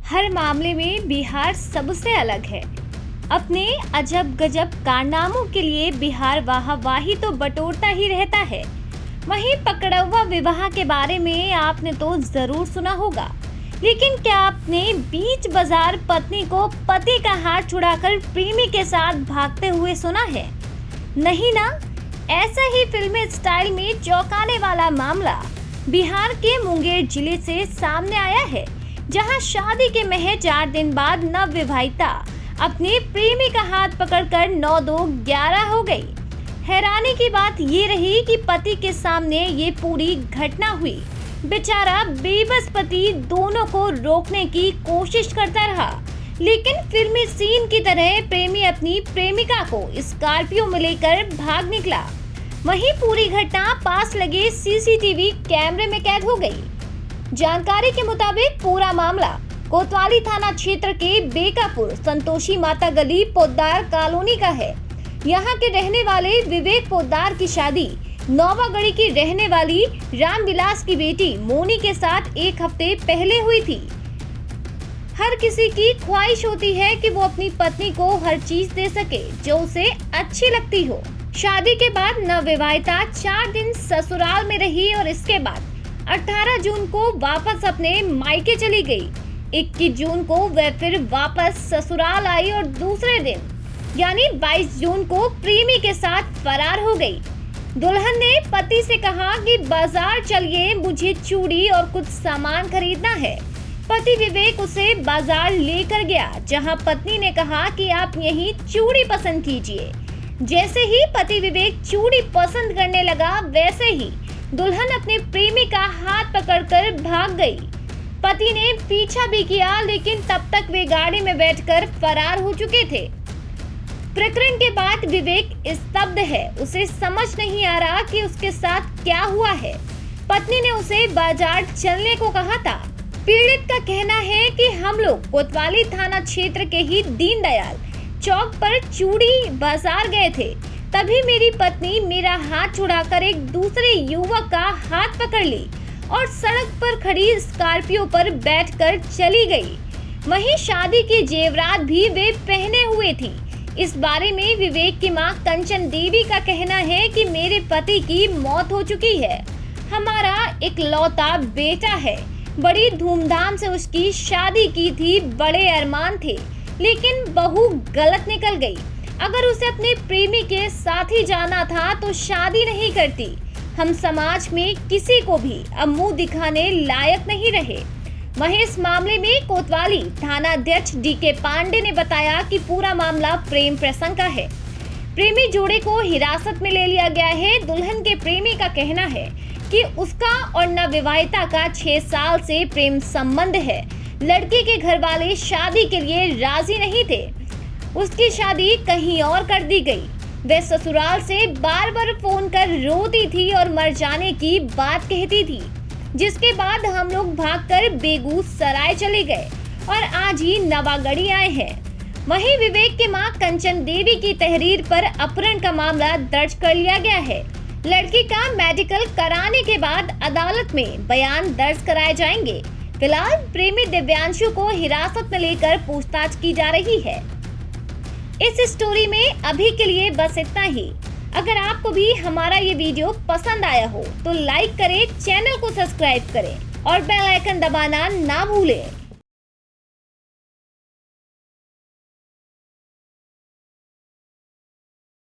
हर मामले में बिहार सबसे अलग है। अपने अजब गजब कारनामों के लिए बिहार वाहवाही तो बटोरता ही रहता है। वहीं पकड़ौवा विवाह के बारे में आपने तो जरूर सुना होगा, लेकिन क्या आपने बीच बाजार पत्नी को पति का हाथ छुड़ाकर प्रेमी के साथ भागते हुए सुना है? नहीं ना। ऐसा ही फिल्मी स्टाइल में चौंकाने वाला मामला बिहार के मुंगेर जिले से सामने आया है, जहां शादी के महज 4 दिन बाद नवविवाहिता अपने प्रेमी का हाथ पकड़कर 9-2-11 हो गई। हैरानी की बात ये रही कि पति के सामने ये पूरी घटना हुई। बेचारा बेबस पति दोनों को रोकने की कोशिश करता रहा, लेकिन फिल्मी सीन की तरह प्रेमी अपनी प्रेमिका को स्कॉर्पियो में लेकर भाग निकला। वहीं पूरी घटना पास लगे सीसीटीवी कैमरे में कैद हो गई। जानकारी के मुताबिक पूरा मामला कोतवाली थाना क्षेत्र के बेकापुर संतोषी माता गली पोद्दार कॉलोनी का है। यहाँ के रहने वाले विवेक पोद्दार की शादी नौवागढ़ी की रहने वाली रामविलास की बेटी मोनी के साथ 1 हफ्ते पहले हुई थी। हर किसी की ख्वाहिश होती है कि वो अपनी पत्नी को हर चीज दे सके जो उसे अच्छी लगती हो। शादी के बाद नवविवाहिता 4 दिन ससुराल में रही और इसके बाद 18 जून को वापस अपने मायके चली गई। 21 जून को वह फिर वापस ससुराल आई और दूसरे दिन यानी 22 जून को प्रेमी के साथ फरार हो गई। दुल्हन ने पति से कहा कि बाजार चलिए, मुझे चूड़ी और कुछ सामान खरीदना है। पति विवेक उसे बाजार लेकर गया, जहां पत्नी ने कहा कि आप यहीं चूड़ी पसंद कीजिए। जैसे ही पति विवेक चूड़ी पसंद करने लगा, वैसे ही दुल्हन अपने प्रेमी का हाथ पकड़कर भाग गई। पति ने पीछा भी किया, लेकिन तब तक वे गाड़ी में बैठकर फरार हो चुके थे। प्रकरण के बाद विवेक स्तब्ध है। उसे समझ नहीं आ रहा कि उसके साथ क्या हुआ है। पत्नी ने उसे बाजार चलने को कहा था। पीड़ित का कहना है कि हम लोग कोतवाली थाना क्षेत्र के ही दीनदयाल चौक पर चूड़ी बाजार गए थे, तभी मेरी पत्नी मेरा हाथ छुड़ाकर एक दूसरे युवक का हाथ पकड़ ली और सड़क पर खड़ी स्कॉर्पियो पर बैठकर चली गई। वहीं शादी के जेवरात भी वे पहने हुए थी। इस बारे में विवेक की मां कंचन देवी का कहना है कि मेरे पति की मौत हो चुकी है। हमारा इकलौता बेटा है। बड़ी धूमधाम से उसकी शादी की थी, बड़े अरमान थे, लेकिन बहू गलत निकल गई। अगर उसे अपने प्रेमी के साथ ही जाना था तो शादी नहीं करती। हम समाज में किसी को भी अब मुंह दिखाने लायक नहीं रहे। वहीं इस मामले में कोतवाली थाना अध्यक्ष डीके पांडे ने बताया कि पूरा मामला प्रेम प्रसंग का है। प्रेमी जोड़े को हिरासत में ले लिया गया है। दुल्हन के प्रेमी का कहना है कि उसका और नवविवाहिता का 6 साल से प्रेम संबंध है। लड़की के घर वाले शादी के लिए राजी नहीं थे। उसकी शादी कहीं और कर दी गई। वह ससुराल से बार बार फोन कर रोती थी और मर जाने की बात कहती थी, जिसके बाद हम लोग भागकर बेगूसराय चले गए और आज ही नवागढ़ी आए हैं। वहीं विवेक की मां कंचन देवी की तहरीर पर अपहरण का मामला दर्ज कर लिया गया है। लड़की का मेडिकल कराने के बाद अदालत में बयान दर्ज कराए जाएंगे। फिलहाल प्रेमी दिव्यांशु को हिरासत में लेकर पूछताछ की जा रही है। इस स्टोरी में अभी के लिए बस इतना ही। अगर आपको भी हमारा ये वीडियो पसंद आया हो तो लाइक करें, चैनल को सब्सक्राइब करें और बेल आइकन दबाना ना भूलें।